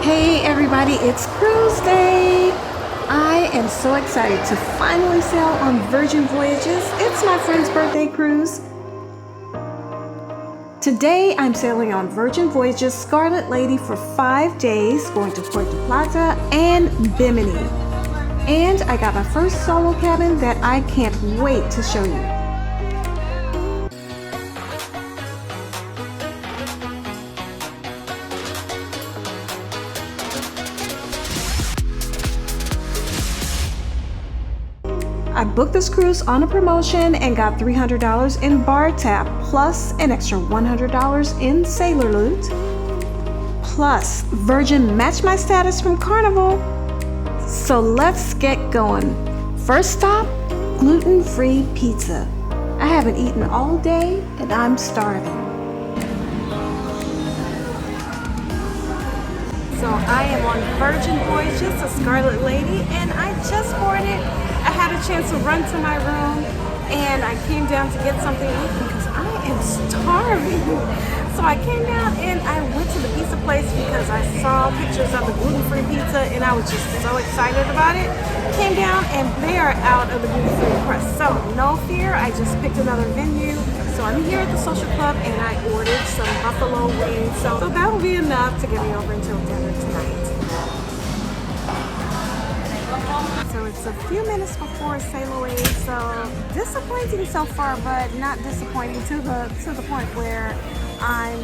Hey everybody, it's cruise day! I am so excited to finally sail on Virgin Voyages. It's my friend's birthday cruise. Today I'm sailing on Virgin Voyages Scarlet Lady for 5 days, going to Puerto, Plata, and Bimini. And I got my first solo cabin that I can't wait to show you. I booked this cruise on a promotion and got $300 in bar tab, plus an extra $100 in sailor loot. Plus, Virgin matched my status from Carnival. So let's get going. First stop, gluten-free pizza. I haven't eaten all day and I'm starving. So I am on Virgin Voyages, the Scarlet Lady, and I just boarded. I had a chance to run to my room and I came down to get something to eat because I am starving. So I came down and I went to the pizza place because I saw pictures of the gluten-free pizza and I was just so excited about it. Came down and they are out of the gluten-free crust. So no fear, I just picked another venue. So I'm here at the social club and I ordered some buffalo wings. So that will be enough to get me over until dinner tonight. So it's a few minutes before sail away, so disappointing so far, but not disappointing to the point where I'm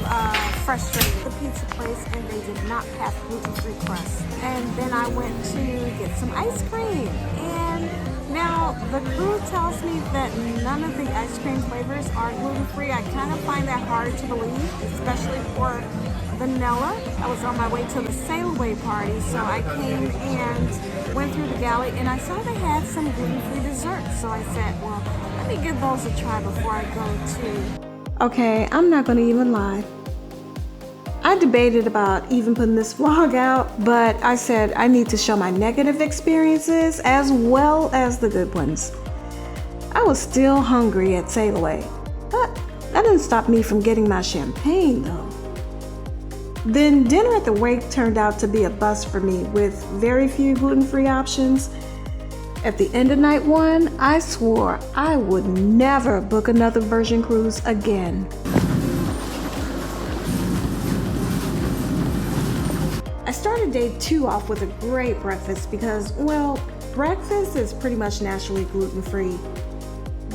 frustrated. The pizza place and they did not have gluten-free crust. And then I went to get some ice cream. And now the crew tells me that none of the ice cream flavors are gluten-free. I kind of find that hard to believe, especially for vanilla. I was on my way to the sail away party, so I came and went through the galley and I saw they had some gluten-free desserts. So I said, well, let me give those a try before I go to. Okay, I'm not gonna even lie. I debated about even putting this vlog out, but I said I need to show my negative experiences as well as the good ones. I was still hungry at sail away, but that didn't stop me from getting my champagne though. Then dinner at the wake turned out to be a bust for me with very few gluten-free options. At the end of night one, I swore I would never book another Virgin cruise again. I started day 2 off with a great breakfast because, well, breakfast is pretty much naturally gluten-free.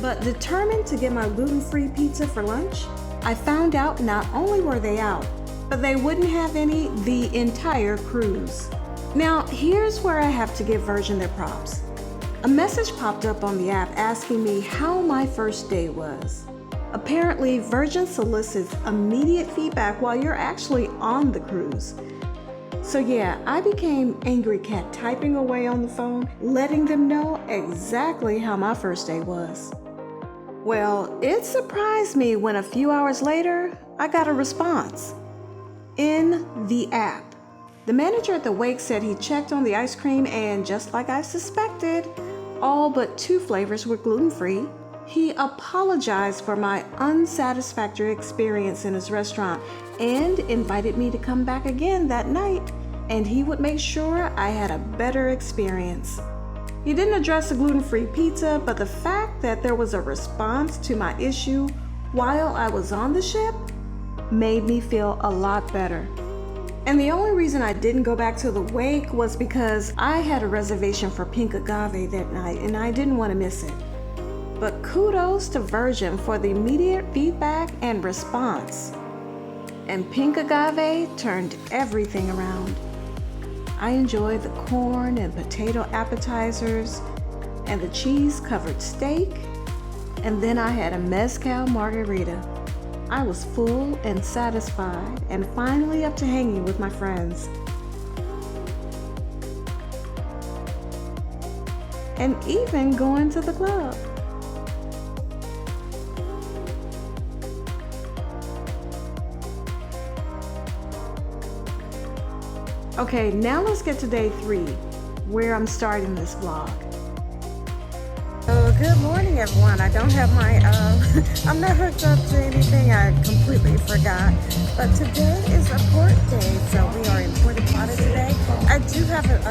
But determined to get my gluten-free pizza for lunch, I found out not only were they out, but they wouldn't have any the entire cruise. Now, here's where I have to give Virgin their props. A message popped up on the app asking me how my first day was. Apparently, Virgin solicits immediate feedback while you're actually on the cruise. So yeah, I became angry cat typing away on the phone, letting them know exactly how my first day was. Well, it surprised me when a few hours later, I got a response. In the app. The manager at the wake said he checked on the ice cream and just like I suspected, all but 2 flavors were gluten-free. He apologized for my unsatisfactory experience in his restaurant and invited me to come back again that night and he would make sure I had a better experience. He didn't address the gluten-free pizza, but the fact that there was a response to my issue while I was on the ship made me feel a lot better. And the only reason I didn't go back to the wake was because I had a reservation for pink agave that night and I didn't want to miss it. But kudos to Virgin for the immediate feedback and response. And pink agave turned everything around. I enjoyed the corn and potato appetizers and the cheese-covered steak, and then I had a mezcal margarita. I was full and satisfied and finally up to hanging with my friends. And even going to the club. Okay, now let's get to day 3, where I'm starting this vlog. Good morning, everyone. I don't have my, I'm not hooked up to anything. I completely forgot. But today is a port day, so we are in Puerto today.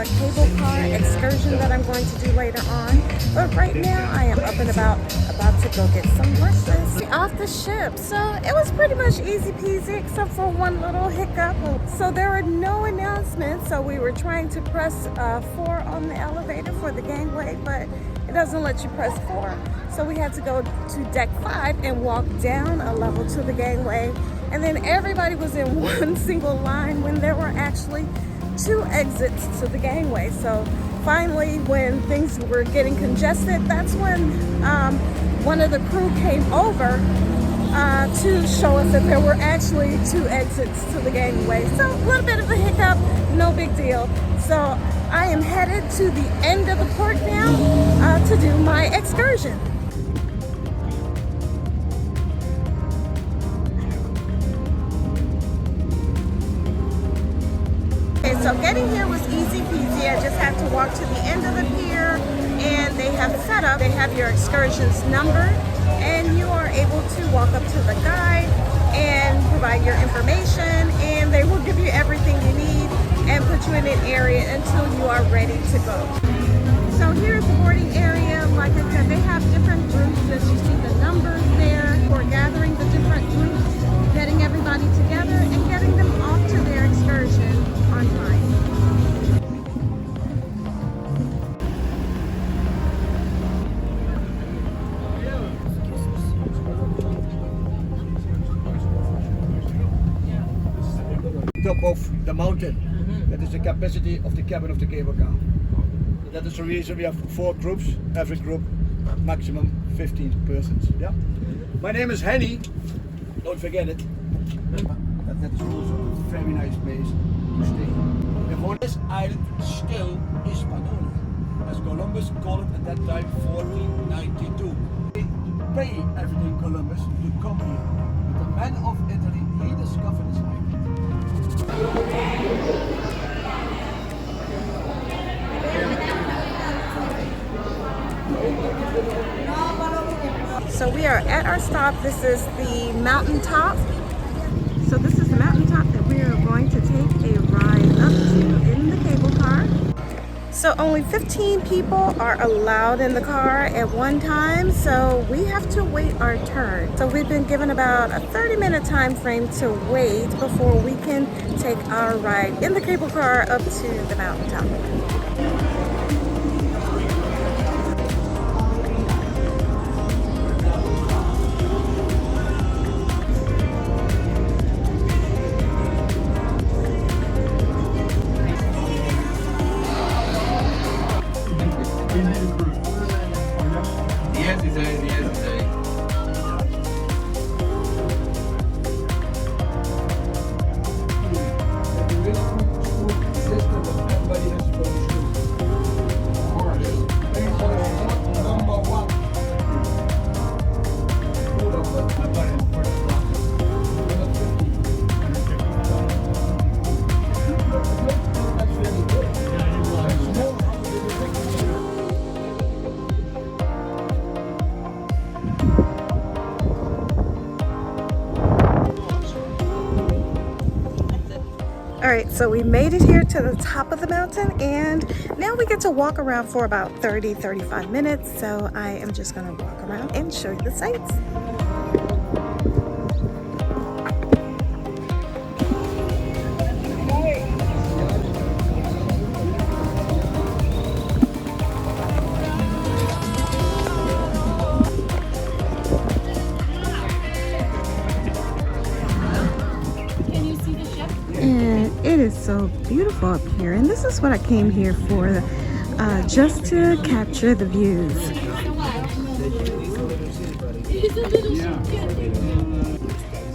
cable car excursion that I'm going to do later on. But right now I am up and about to go get some breakfast off the ship. So it was pretty much easy peasy except for one little hiccup. So there were no announcements. So we were trying to press 4 on the elevator for the gangway, but it doesn't let you press 4. So we had to go to deck 5 and walk down a level to the gangway. And then everybody was in one single line when there were actually 2 exits to the gangway. So finally, when things were getting congested, that's when one of the crew came over to show us that there were actually 2 exits to the gangway. So a little bit of a hiccup, no big deal. So I am headed to the end of the port now to do my excursion. So getting here was easy peasy. I just had to walk to the end of the pier, and they have set up, they have your excursions numbered, and you are able to walk up to the guide and provide your information, and they will give you everything you need and put you in an area until you are ready to go. So here is the boarding area. Like I said, they have different groups as you see the numbers there for gathering the different groups, getting everybody together and getting them off to their excursion on time. Top of the mountain. That is the capacity of the cabin of the cable car. That is the reason we have 4 groups, every group maximum 15 persons. Yeah. My name is Henny, don't forget it. That is also a very nice place to stay. And on this island still is Panoni, as Columbus called it at that time 1492. They pay everything Columbus to come here. But the man of Italy, he discovered this island. So we are at our stop. This is the mountaintop. So this is the mountaintop that we are going to take a ride up to in the cable car. So only 15 people are allowed in the car at one time, so we have to wait our turn. So we've been given about a 30-minute time frame to wait before we can take our ride in the cable car up to the mountaintop. Alright, so we made it here to the top of the mountain, and now we get to walk around for about 30-35 minutes. So I am just going to walk around and show you the sights. It is so beautiful up here, and this is what I came here for, just to capture the views.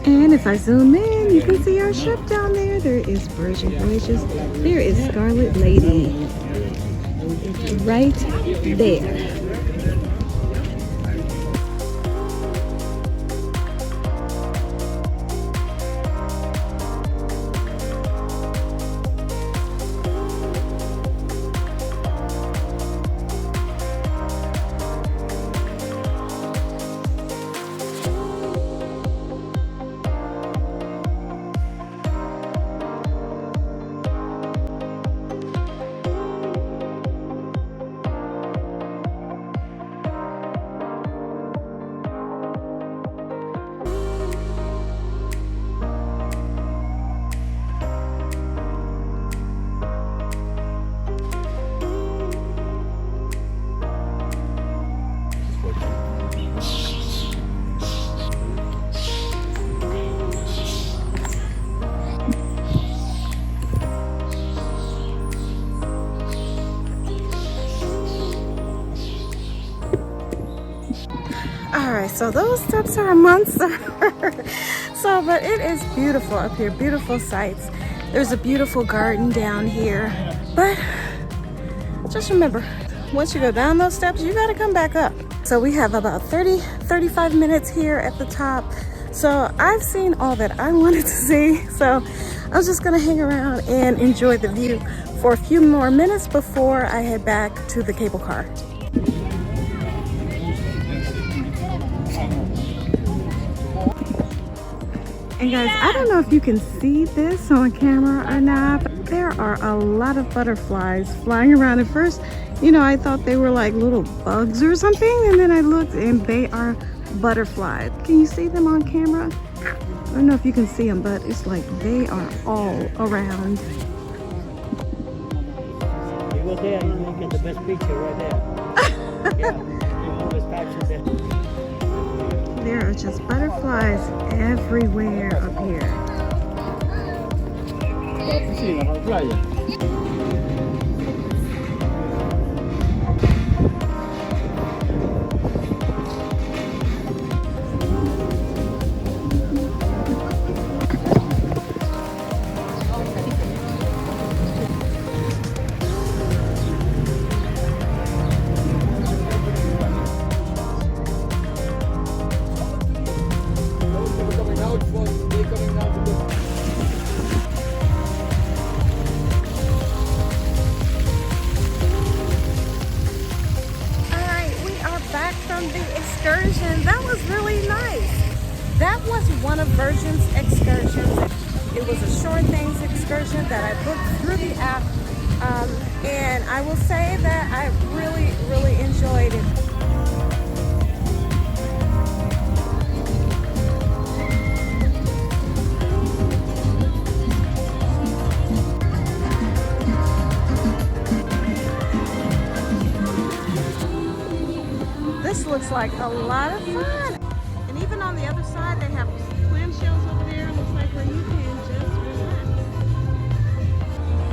And if I zoom in, you can see our ship down there. There is Voyages. There is Scarlet Lady right there. All right, so those steps are a monster. So, but it is beautiful up here, beautiful sights. There's a beautiful garden down here. But just remember, once you go down those steps, you gotta come back up. So we have about 35 minutes here at the top. So I've seen all that I wanted to see. So I was just gonna hang around and enjoy the view for a few more minutes before I head back to the cable car. And guys, I don't know if you can see this on camera or not, but there are a lot of butterflies flying around. At first, you know, I thought they were like little bugs or something, and then I looked and they are butterflies. Can you see them on camera? I don't know if you can see them, but it's like they are all around. You go there, you get the best picture right there. Yeah, you always capture that. There are just butterflies everywhere up here. Excursion. That was really nice. That was one of Virgin's excursions. It was a short things excursion that I booked through the app, and I will say that I really enjoyed it. This looks like a lot of fun. And even on the other side, they have clamshells over there. Looks like where you can just relax.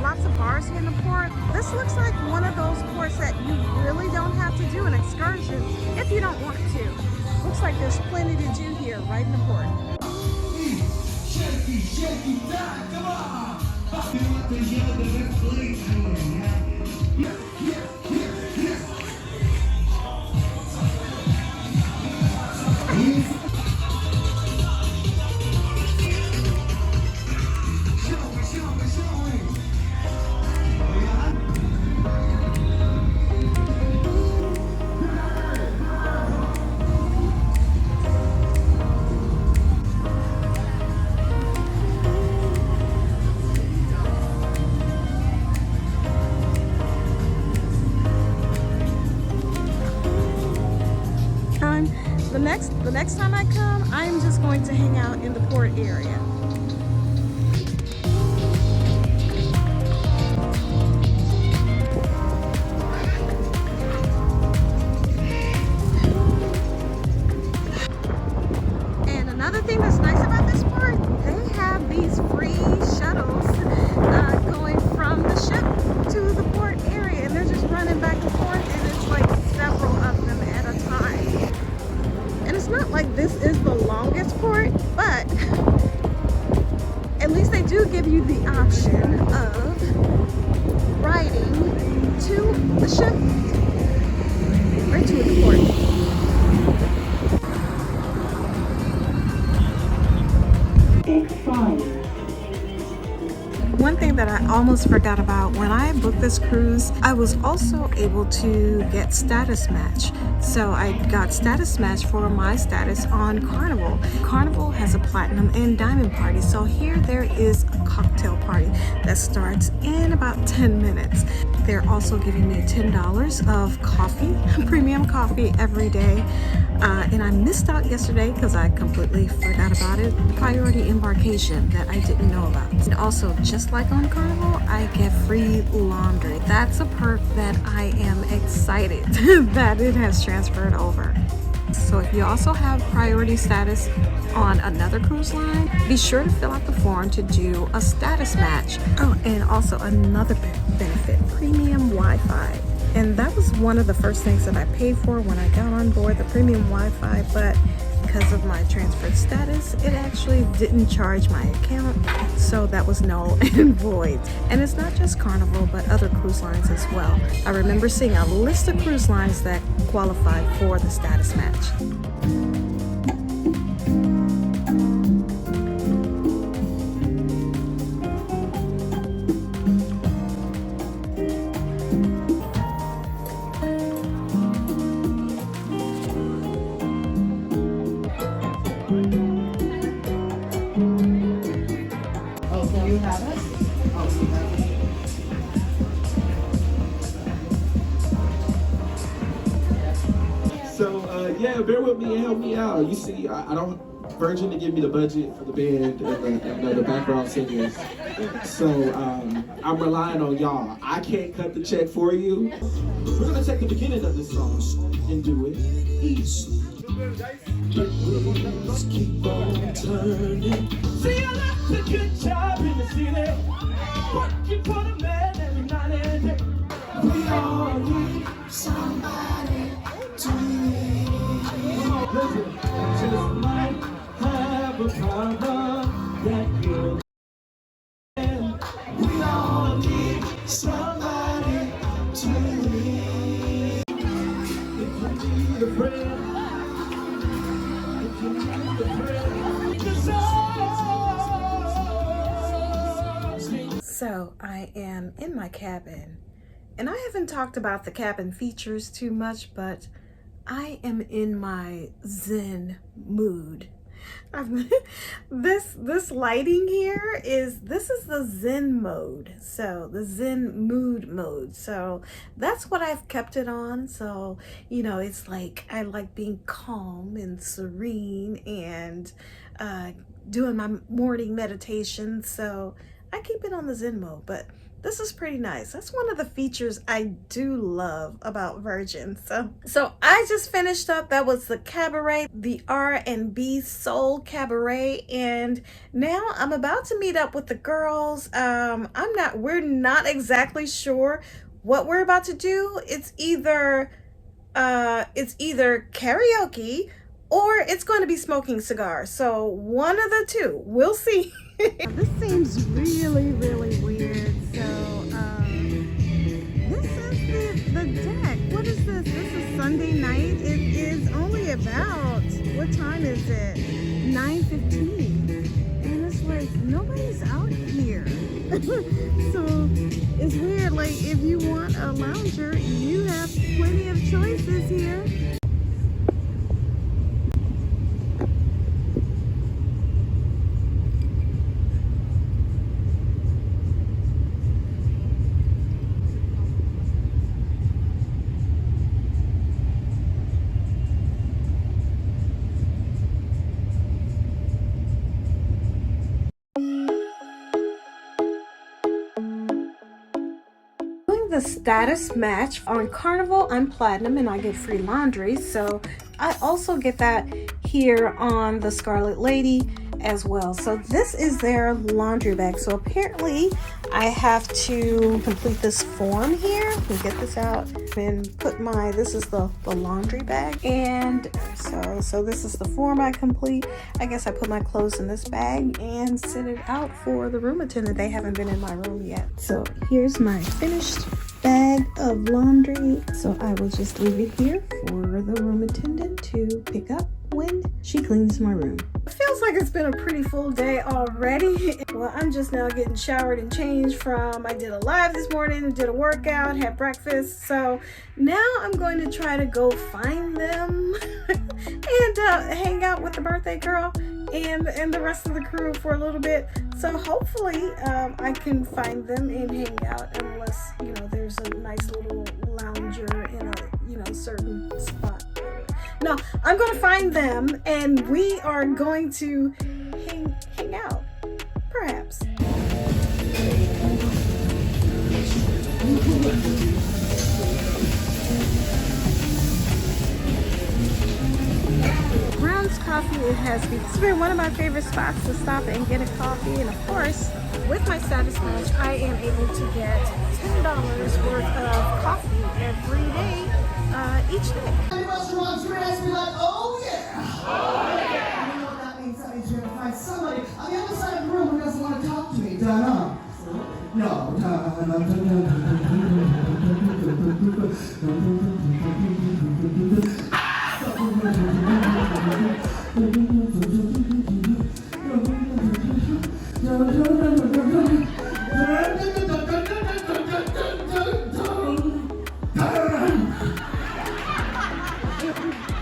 Lots of bars here in the port. This looks like one of those ports that you really don't have to do an excursion if you don't want to. Looks like there's plenty to do here right in the port. Shaky, come on! The next time I come, I'm just going to hang out in the port area. And another thing that's nice about this port, they have these free shuttles going from the ship to the port area, and they're just running back and forth, and it's like several of them at a time. And it's not like this is the longest port, but at least they do give you the option of riding to the ship or to the port. One thing that I almost forgot about when I booked this cruise, I was also able to get status match. So I got status match for my status on Carnival. Carnival has a platinum and diamond party. So here there is a cocktail party that starts in about 10 minutes. They're also giving me $10 of coffee, premium coffee every day. And I missed out yesterday because I completely forgot about it. Priority embarkation that I didn't know about. And also, just like on Carnival, I get free laundry. That's a perk that I am excited that it has transferred over. So if you also have priority status on another cruise line, be sure to fill out the form to do a status match. Oh, and also another benefit, premium Wi-Fi. And that was one of the first things that I paid for when I got on board, the premium Wi-Fi, but because of my transferred status, it actually didn't charge my account, so that was null and void. And it's not just Carnival, but other cruise lines as well. I remember seeing a list of cruise lines that qualified for the status match. Yeah, bear with me and help me out. You see, I don't. Virgin to give me the budget for the band and the background singers. So I'm relying on y'all. I can't cut the check for you. We're gonna take the beginning of this song and do it easy. Please keep on turning. See, I left a good job in the city. Working for the man every night and day. We all need somebody to lead. Listen, just might have a problem that you're in. We all need somebody to lead. If you need a friend, if you need a friend, just ask me. So I am in my cabin, and I haven't talked about the cabin features too much, but I am in my Zen mood. This lighting here is the Zen mode, so the Zen mood mode. So that's what I've kept it on. So you know, it's like I like being calm and serene and doing my morning meditation. So I keep it on the Zen mode, but this is pretty nice. That's one of the features I do love about Virgin. So I just finished up. That was the cabaret, the R&B Soul Cabaret, and now I'm about to meet up with the girls. We're not exactly sure what we're about to do. It's either karaoke or it's going to be smoking cigars. So one of the two. We'll see. This seems really, really weird. So, this is the deck. What is this? This is Sunday night. It is only about, what time is it? 9:15. And it's like, nobody's out here. So, it's weird. Like, if you want a lounger, you have plenty of choices here. The status match on Carnival, I'm platinum and I get free laundry, so I also get that here on the Scarlet Lady as well. So this is their laundry bag. So apparently I have to complete this form here. Let me get this out and put this is the laundry bag, and so this is the form I complete. I guess I put my clothes in this bag and send it out for the room attendant. They haven't been in my room yet. So here's my finished bag of laundry. So I will just leave it here for the room attendant to pick up when she cleans my room. It feels like it's been a pretty full day already. Well, I'm just now getting showered and changed from, I did a live this morning, did a workout, had breakfast. So now I'm going to try to go find them and hang out with the birthday girl and the rest of the crew for a little bit. So hopefully I can find them and hang out, unless, you know, there's a nice little lounger in a, you know, certain spot. No, I'm going to find them and we are going to hang out, perhaps. Brown's Coffee, it's been one of my favorite spots to stop and get a coffee. And of course, with my status match, I am able to get $10 worth of coffee every day, each day. Restaurants, your ass be like, oh yeah. Oh yeah. You know what that means? That means you're gonna find somebody on the other side of the room who doesn't want to talk to me. No.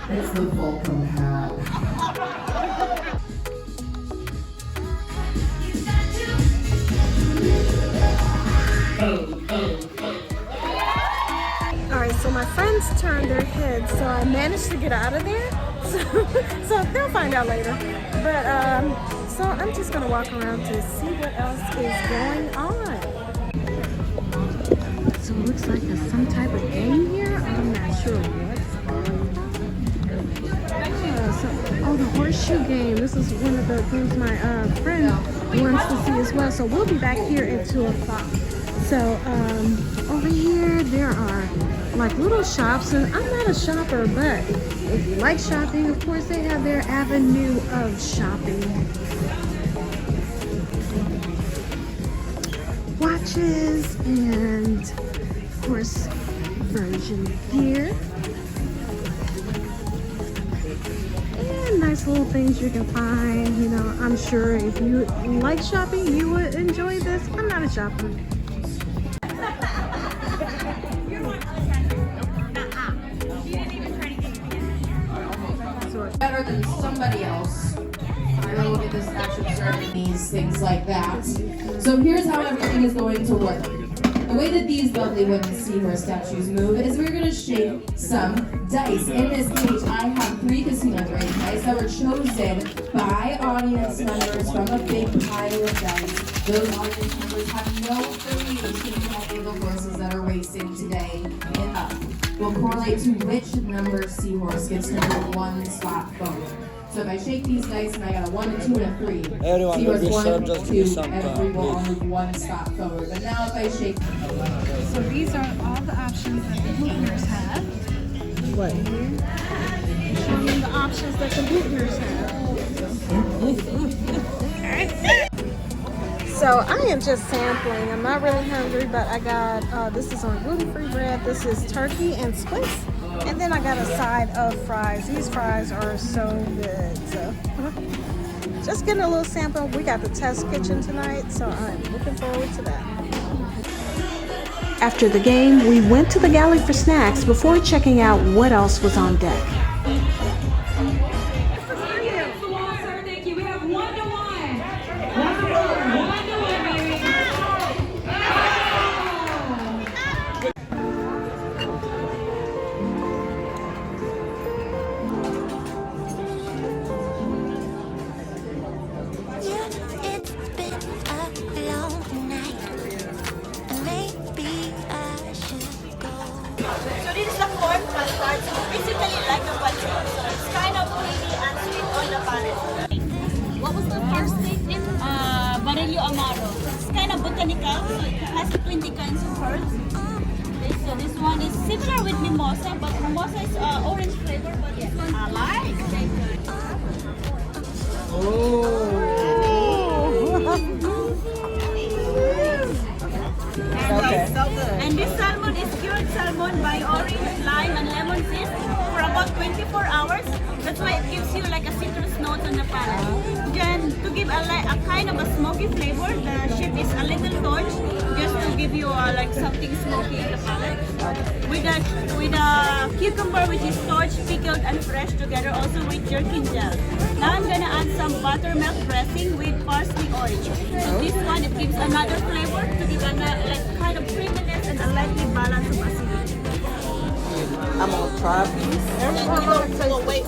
It's the Vulcan hat. Alright, so my friends turned their heads, so I managed to get out of there. So they'll find out later. But so I'm just gonna walk around to see what else is going on. So it looks like there's some type of game here. I'm not sure what's going on. Oh, the horseshoe game. This is one of the games my friend wants to see as well. So we'll be back here at 2 o'clock. So over here there are like little shops, and I'm not a shopper, but if you like shopping, of course they have their avenue of shopping. Watches and of course version gear. And nice little things you can find. You know, I'm sure if you like shopping, you would enjoy this. I'm not a shopper. Better than somebody else. I don't look at this action serving these things like that. So here's how everything is going to work. The way that these lovely wooden seahorse statues move is we're going to shake some dice. In this cage, I have 3 casino-grade dice that were chosen by audience members from a big pile of dice. Those audience members have no affiliation with any of the horses that are racing today. And will correlate to which number seahorse gets number 1 slot forward. So if I shake these dice and I got a 1, a 2, and a 3, Everyone will be served, just give me 2, some every will time, only 1 stop forward. But now if I shake... So these are all the options that the booters have. What? Showing the options that the booters have. So I am just sampling. I'm not really hungry, but I got, this is on gluten-free bread. This is turkey and squid. And then I got a side of fries. These fries are so good. So just getting a little sample. We got the test kitchen tonight, so I'm looking forward to that. After the game, we went to the galley for snacks before checking out what else was on deck. Thank you. We have 1 to 1. What was the first thing? Barillo Amaro. It's kind of botanical, so it has 20 kinds of herbs. So this one is similar with mimosa, but mimosa is orange flavor, but this one I like. And this salmon is cured salmon by orange, lime, and lemon zest for about 24 hours. That's why it gives you like a citrus note on the palate. Then to give a kind of a smoky flavor, the shape is a little torch, just to give you like something smoky in the palate. With a cucumber, which is torched, pickled, and fresh together, also with jerkin gel. Now I'm gonna add some buttermilk dressing with parsley oil. So this one, it gives another flavor to give like kind of creaminess and a lightly balance of acidity. I'm gonna try these. Wait.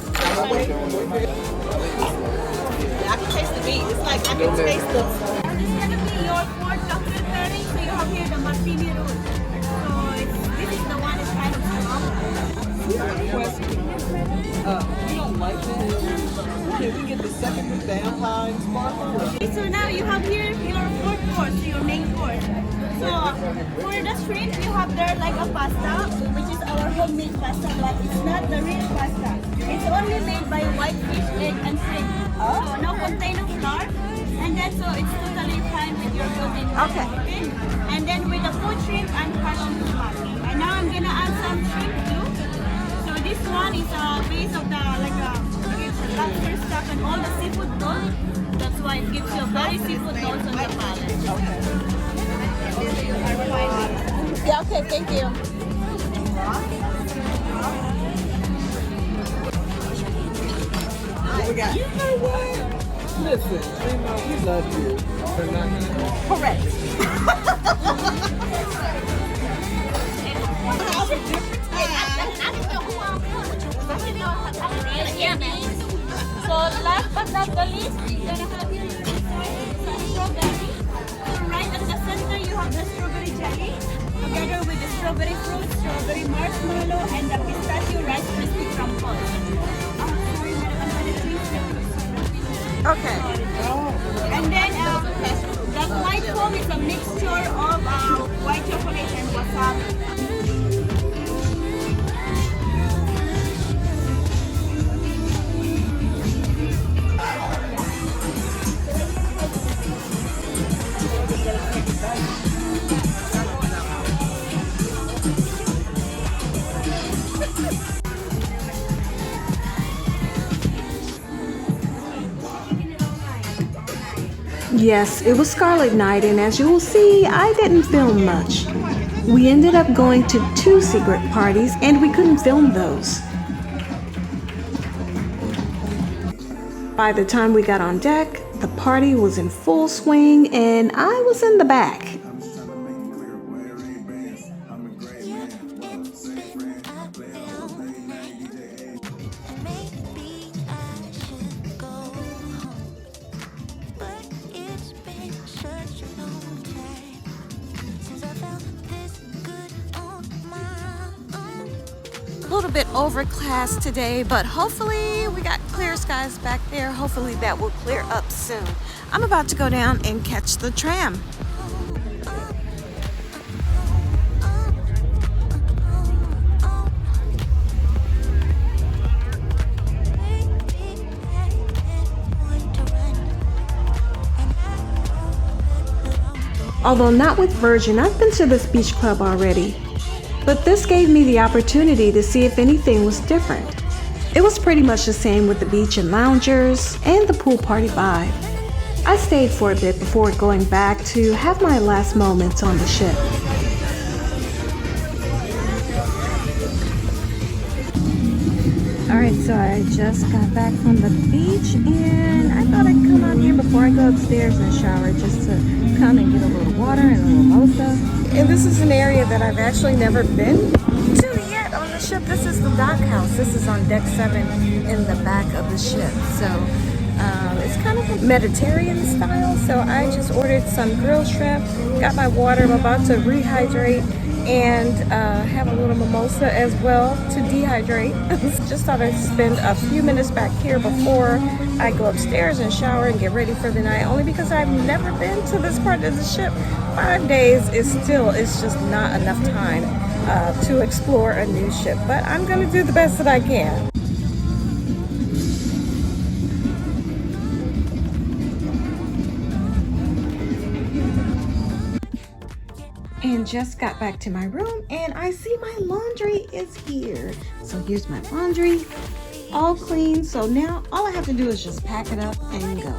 I can taste the meat. It's like I can taste the. This is gonna be your 4th chocolate pairing. So you have here the martini root. So this is the one that's kind of Question. We don't like this. Can we get the second with the Alpine sparkle? okay, so now you have here your 4th course, so your main course. So For the shrimp, you have there like a pasta, which is our homemade pasta, but it's not the real pasta. It's only made by white fish, egg, and shrimp. So no contain of flour, and then so it's totally fine with your protein. Okay. And then with the food shrimp and passion fruit. And now I'm gonna add some shrimp too. So this one is a base of the lobster stuff and all the seafood notes. That's why it gives you a very seafood notes on the palate. Yeah, okay, thank you. What we got? You know what? Listen, we love you. But not Correct. So last but not the least, you're gonna have here strawberry. So right at the center you have the strawberry jelly, together with the strawberry fruit, strawberry marshmallow, and the pistachio rice crispy crumble. Okay. And then the white foam is a mixture of white chocolate and wasabi. Yes, it was Scarlet night, and as you will see, I didn't film much. We ended up going to 2 secret parties, and we couldn't film those. By the time we got on deck, the party was in full swing, and I was in the back. A little bit overcast today, but hopefully we got clear skies back there. Hopefully that will clear up soon. I'm about to go down and catch the tram. Although not with Virgin, I've been to this beach club already. But this gave me the opportunity to see if anything was different. It was pretty much the same with the beach and loungers and the pool party vibe. I stayed for a bit before going back to have my last moments on the ship. Alright, so I just got back from the beach and I thought I'd come out here before I go upstairs and shower just to come and get a little water and a little mimosa. And this is an area that I've actually never been to yet on the ship. This is the dock house. This is on deck 7 in the back of the ship. So it's kind of a Mediterranean style. So I just ordered some grilled shrimp, got my water. I'm about to rehydrate and have a little mimosa as well to dehydrate. Just thought I'd spend a few minutes back here before I go upstairs and shower and get ready for the night, only because I've never been to this part of the ship. 5 days is just not enough time to explore a new ship, but I'm gonna do the best that I can. And just got back to my room and I see my laundry is here. So here's my laundry, all clean. So now all I have to do is just pack it up and go.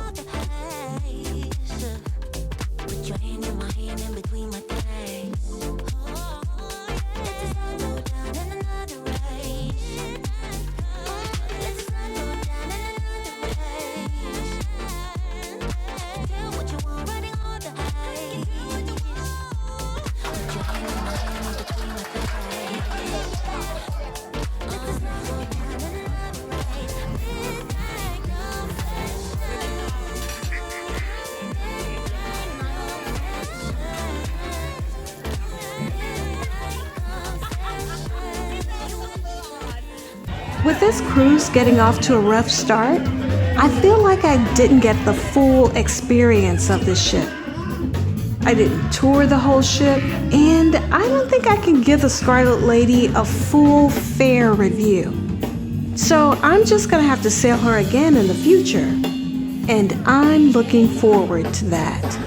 With this cruise getting off to a rough start, I feel like I didn't get the full experience of this ship. I didn't tour the whole ship, and I don't think I can give the Scarlet Lady a full, fair review. So I'm just gonna have to sail her again in the future, and I'm looking forward to that.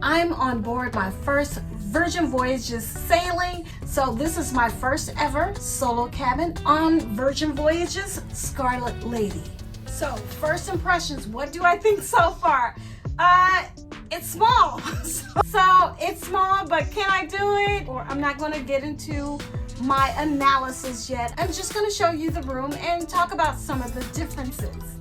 I'm on board my first Virgin Voyages sailing, so this is my first ever solo cabin on Virgin Voyages Scarlet Lady. So first impressions, what do I think so far? It's small. So it's small, but can I do it? Or I'm not gonna get into my analysis yet. I'm just gonna show you the room and talk about some of the differences.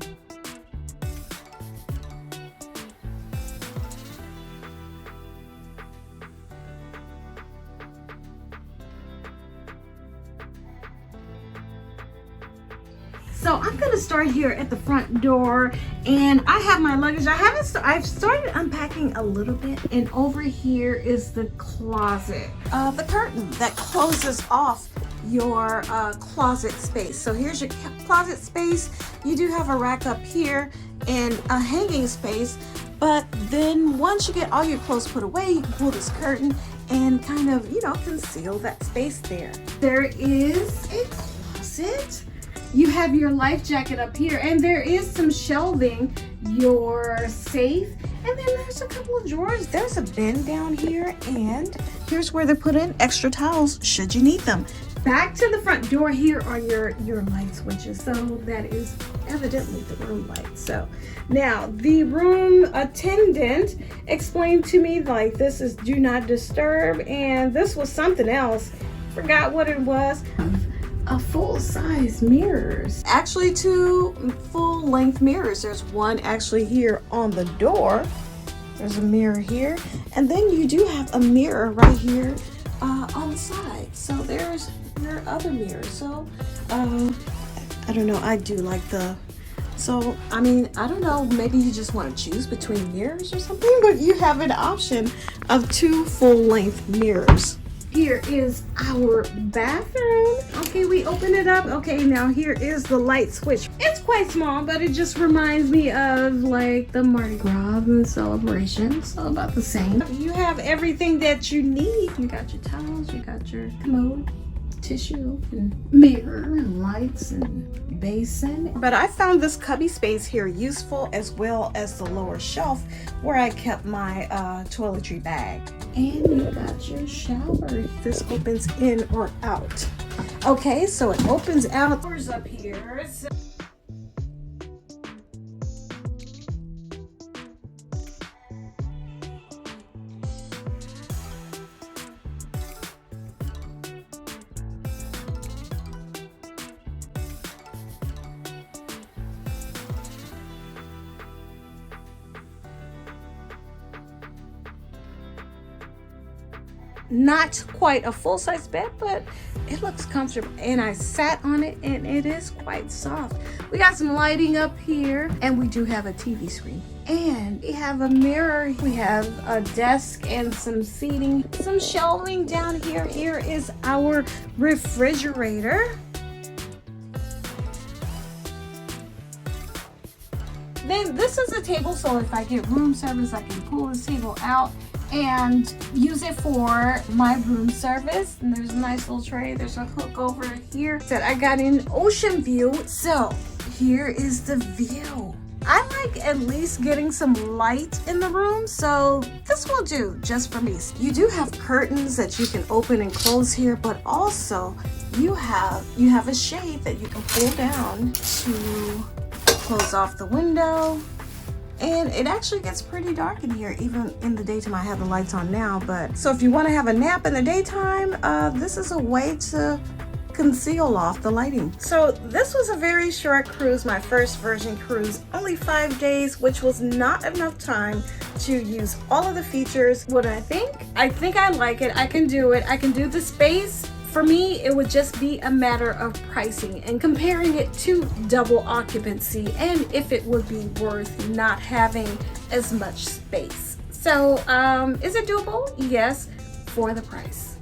So I'm gonna start here at the front door, and I have my luggage. I've started unpacking a little bit, and over here is the closet. The curtain that closes off your closet space. So here's your closet space. You do have a rack up here and a hanging space, but then once you get all your clothes put away, you can pull this curtain and kind of, you know, conceal that space there. There is a closet. You have your life jacket up here, and there is some shelving, your safe, and then there's a couple of drawers. There's a bin down here, and here's where they put in extra towels should you need them. Back to the front door, here are your light switches. So that is evidently the room light. So now the room attendant explained to me like this is do not disturb, and this was something else. Forgot what it was. A full-size mirrors. Actually 2 full-length mirrors. There's one actually here on the door. There's a mirror here. And then you do have a mirror right here on the side. So there's your other mirror. So, I don't know. I do like the... So, I mean, I don't know. Maybe you just want to choose between mirrors or something. But you have an option of 2 full-length mirrors. Here is our bathroom. Okay, we open it up. Okay, now here is the light switch. It's quite small, but it just reminds me of like the Mardi Gras and celebration. So about the same. You have everything that you need. You got your towels, you got your commode, tissue, and mirror, and lights, and basin. But I found this cubby space here useful, as well as the lower shelf where I kept my toiletry bag. And you got your shower. This opens in or out. Okay, so it opens out. Doors up here. So not quite a full-size bed, but it looks comfortable, and I sat on it and it is quite soft. We got some lighting up here, and we do have a TV screen, and we have a mirror. We have a desk and some seating, some shelving down here. Here is our refrigerator. Then this is a table, so if I get room service, I can pull this table out and use it for my room service. And there's a nice little tray. There's a hook over here that I got in ocean view. So here is the view. I like at least getting some light in the room, so this will do just for me. You do have curtains that you can open and close here, but also you have a shade that you can pull down to close off the window. And it actually gets pretty dark in here, even in the daytime. I have the lights on now, but so if you want to have a nap in the daytime, this is a way to conceal off the lighting. So this was a very short cruise, my first Virgin cruise, only 5 days, which was not enough time to use all of the features. What do I think? I think I like it. I can do it. I can do the space. For me, it would just be a matter of pricing and comparing it to double occupancy, and if it would be worth not having as much space. So is it doable? Yes, for the price.